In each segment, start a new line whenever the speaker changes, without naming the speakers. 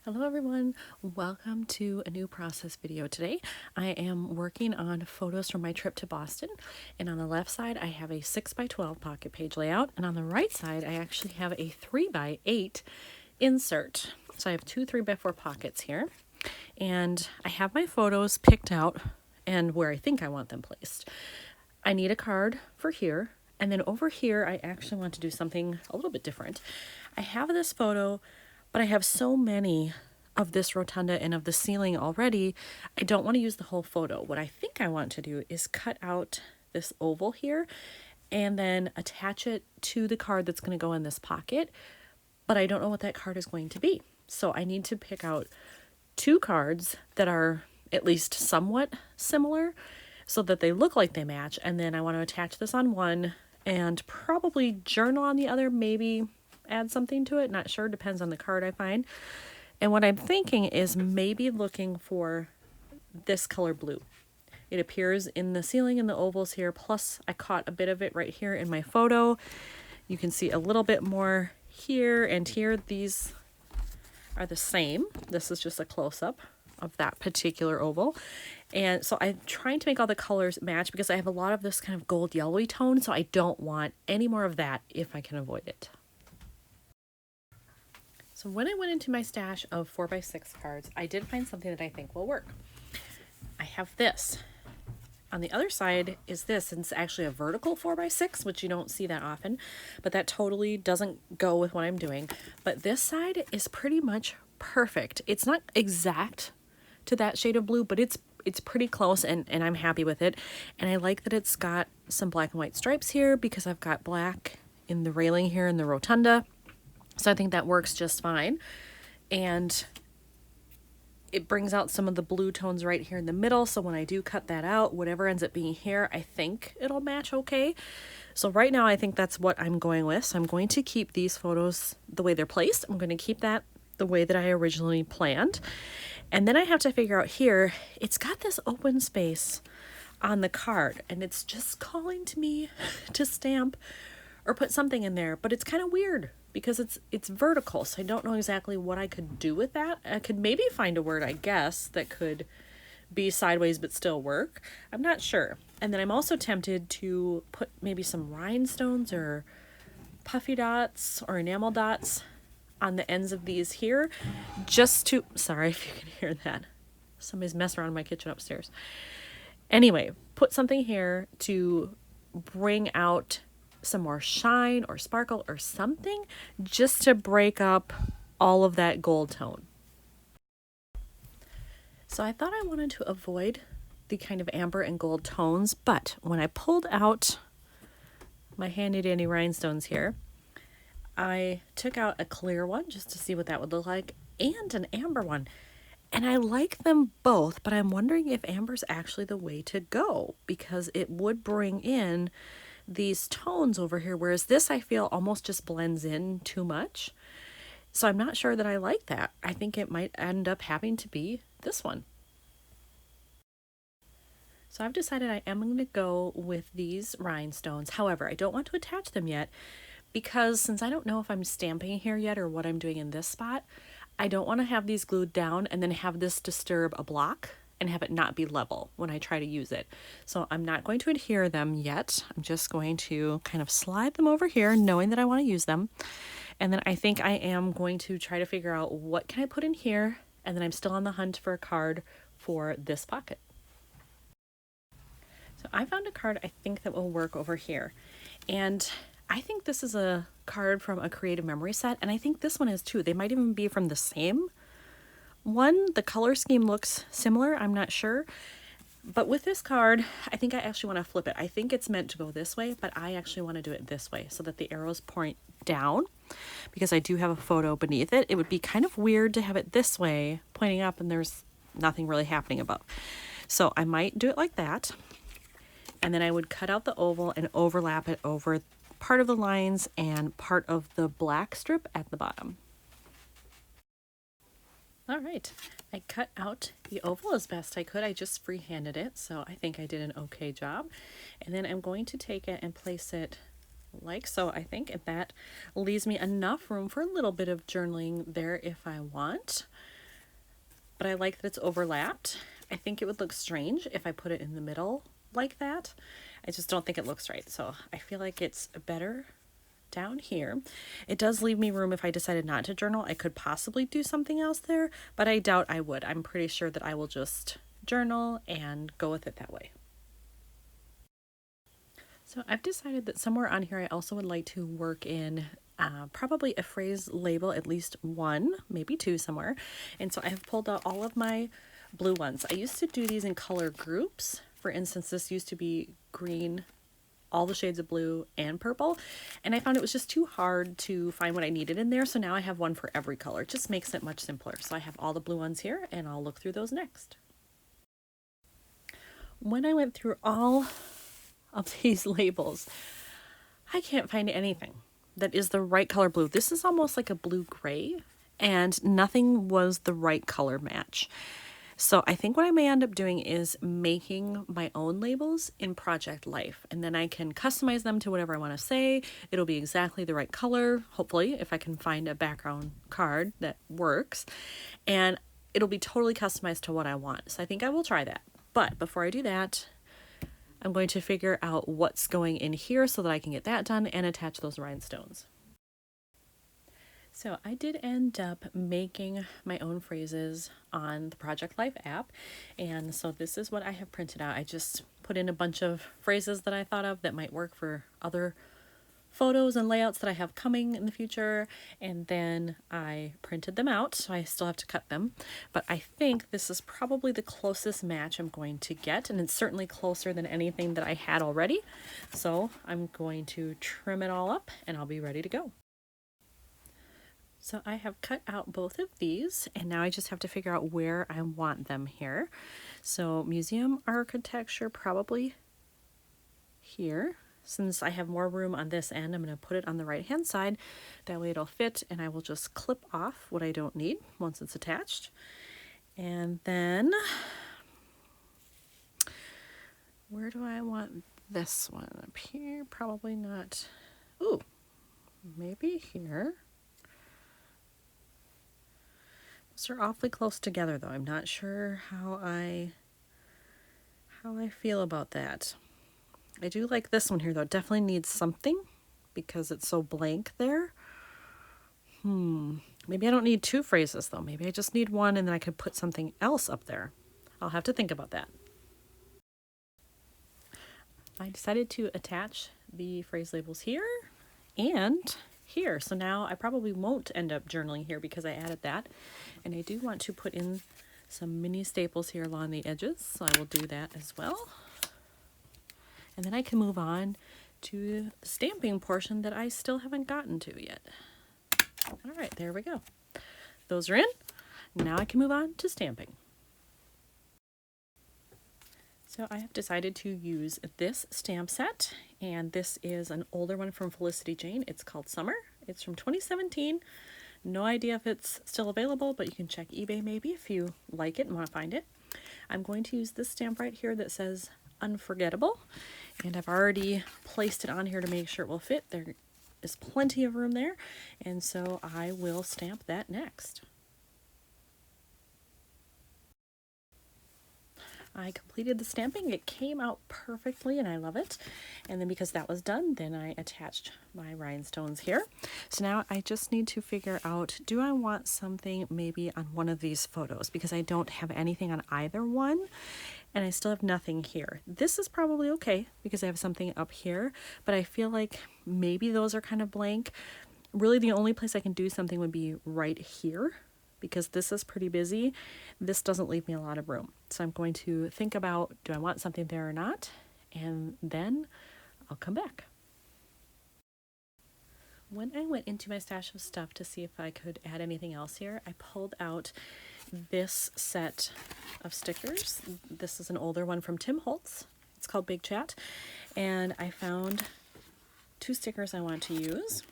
Hello everyone, welcome to a new process video today. I am working on photos from my trip to Boston, and on the left side I have a 6x12 pocket page layout, and on the right side I actually have a 3x8 insert. So I have two 3x4 pockets here, and I have my photos picked out and where I think I want them placed. I need a card for here, and then over here I actually want to do something a little bit different. I have this photo, but I have so many of this rotunda and of the ceiling already, I don't want to use the whole photo. What I think I want to do is cut out this oval here and then attach it to the card that's going to go in this pocket, but I don't know what that card is going to be. So I need to pick out two cards that are at least somewhat similar so that they look like they match, and then I want to attach this on one and probably journal on the other, maybe add something to it, not sure, depends on the card I find. And what I'm thinking is maybe looking for this color blue. It appears in the ceiling and the ovals here, plus I caught a bit of it right here in my photo. You can see a little bit more here and here. These are the same. This is just a close-up of that particular oval. And so I'm trying to make all the colors match because I have a lot of this kind of gold yellowy tone, so I don't want any more of that if I can avoid it. So when I went into my stash of 4x6 cards, I did find something that I think will work. I have this. On the other side is this, and it's actually a vertical 4x6, which you don't see that often, but that totally doesn't go with what I'm doing. But this side is pretty much perfect. It's not exact to that shade of blue, but it's pretty close, and I'm happy with it. And I like that it's got some black and white stripes here because I've got black in the railing here in the rotunda. So I think that works just fine. And it brings out some of the blue tones right here in the middle. So when I do cut that out, whatever ends up being here, I think it'll match okay. So right now I think that's what I'm going with. So I'm going to keep these photos the way they're placed. I'm going to keep that the way that I originally planned. And then I have to figure out here, it's got this open space on the card and it's just calling to me to stamp or put something in there, but it's kind of weird because it's vertical, so I don't know exactly what I could do with that. I could maybe find a word, I guess, that could be sideways but still work. I'm not sure. And then I'm also tempted to put maybe some rhinestones or puffy dots or enamel dots on the ends of these here, just to, sorry if you can hear that. Somebody's messing around in my kitchen upstairs. Anyway, put something here to bring out some more shine or sparkle or something, just to break up all of that gold tone. So I thought I wanted to avoid the kind of amber and gold tones, but when I pulled out my handy dandy rhinestones here, I took out a clear one just to see what that would look like and an amber one. And I like them both, but I'm wondering if amber's actually the way to go because it would bring in these tones over here, whereas this I feel almost just blends in too much. So I'm not sure that I like that. I think it might end up having to be this one. So I've decided I am going to go with these rhinestones. However, I don't want to attach them yet because since I don't know if I'm stamping here yet or what I'm doing in this spot, I don't want to have these glued down and then have this disturb a block and have it not be level when I try to use it. So I'm not going to adhere them yet. I'm just going to kind of slide them over here knowing that I want to use them. And then I think I am going to try to figure out what can I put in here, and then I'm still on the hunt for a card for this pocket. So I found a card I think that will work over here. And I think this is a card from a creative memory set, and I think this one is too. They might even be from the same one. The color scheme looks similar, I'm not sure. But with this card, I think I actually want to flip it. I think it's meant to go this way, but I actually want to do it this way so that the arrows point down because I do have a photo beneath it. It would be kind of weird to have it this way pointing up and there's nothing really happening above. So I might do it like that. And then I would cut out the oval and overlap it over part of the lines and part of the black strip at the bottom. All right, I cut out the oval as best I could. I just freehanded it, so I think I did an okay job. And then I'm going to take it and place it like so, I think, and that leaves me enough room for a little bit of journaling there if I want. but I like that it's overlapped. I think it would look strange if I put it in the middle like that. I just don't think it looks right. So I feel like it's better down here. It does leave me room if I decided not to journal. I could possibly do something else there, but I doubt I would. I'm pretty sure that I will just journal and go with it that way. So I've decided that somewhere on here I also would like to work in probably a phrase label, at least one, maybe two somewhere. And so I have pulled out all of my blue ones. I used to do these in color groups. For instance, this used to be green, all the shades of blue and purple, and I found it was just too hard to find what I needed in there. So now I have one for every color. It just makes it much simpler. So I have all the blue ones here, and I'll look through those next. When I went through all of these labels, I can't find anything that is the right color blue. This is almost like a blue gray, and nothing was the right color match. So I think what I may end up doing is making my own labels in Project Life, and then I can customize them to whatever I want to say. It'll be exactly the right color, hopefully, if I can find a background card that works, and it'll be totally customized to what I want. So I think I will try that. But before I do that, I'm going to figure out what's going in here so that I can get that done and attach those rhinestones. So I did end up making my own phrases on the Project Life app, and so this is what I have printed out. I just put in a bunch of phrases that I thought of that might work for other photos and layouts that I have coming in the future, and then I printed them out, so I still have to cut them, but I think this is probably the closest match I'm going to get, and it's certainly closer than anything that I had already. So I'm going to trim it all up and I'll be ready to go. So I have cut out both of these, and now I just have to figure out where I want them here. So museum architecture, probably here. Since I have more room on this end, I'm going to put it on the right hand side. That way it'll fit, and I will just clip off what I don't need once it's attached. And then, where do I want this one? Up here? Probably not. Ooh, maybe here. Those are awfully close together, though. I'm not sure how I feel about that. I do like this one here, though. It definitely needs something because it's so blank there. Maybe I don't need two phrases, though. Maybe I just need one, and then I could put something else up there. I'll have to think about that. I decided to attach the phrase labels here and here. So now I probably won't end up journaling here because I added that. And I do want to put in some mini staples here along the edges, so I will do that as well. And then I can move on to the stamping portion that I still haven't gotten to yet. All right, there we go. Those are in. Now I can move on to stamping. So I have decided to use this stamp set, and this is an older one from Felicity Jane. It's called Summer. It's from 2017. No idea if it's still available, but you can check eBay maybe if you like it and want to find it. I'm going to use this stamp right here that says Unforgettable, and I've already placed it on here to make sure it will fit. There is plenty of room there, and so I will stamp that next. I completed the stamping. It came out perfectly and I love it. And then because that was done, then I attached my rhinestones here. So now I just need to figure out, do I want something maybe on one of these photos? Because I don't have anything on either one and I still have nothing here. This is probably okay because I have something up here, but I feel like maybe those are kind of blank. Really the only place I can do something would be right here, because this is pretty busy. This doesn't leave me a lot of room. So I'm going to think about, do I want something there or not? And then I'll come back. When I went into my stash of stuff to see if I could add anything else here, I pulled out this set of stickers. This is an older one from Tim Holtz. It's called Big Chat. And I found two stickers I want to use.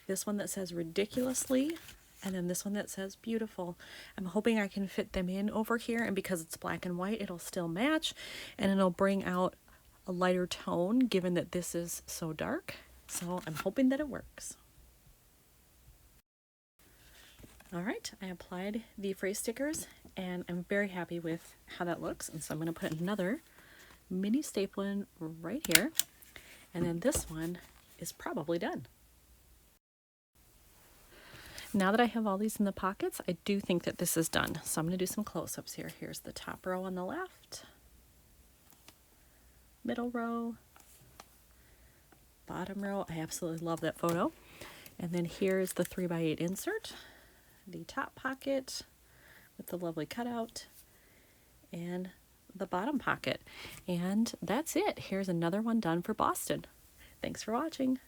This one that says ridiculously, and then this one that says beautiful. I'm hoping I can fit them in over here, and because it's black and white, it'll still match, and it'll bring out a lighter tone given that this is so dark. So I'm hoping that it works. All right, I applied the phrase stickers and I'm very happy with how that looks. And so I'm going to put another mini staple in right here. And then this one is probably done. Now that I have all these in the pockets, I do think that this is done. So I'm going to do some close-ups here. Here's the top row on the left, middle row, bottom row. I absolutely love that photo. And then here's the 3x8 insert, the top pocket with the lovely cutout, and the bottom pocket. And that's it. Here's another one done for Boston. Thanks for watching.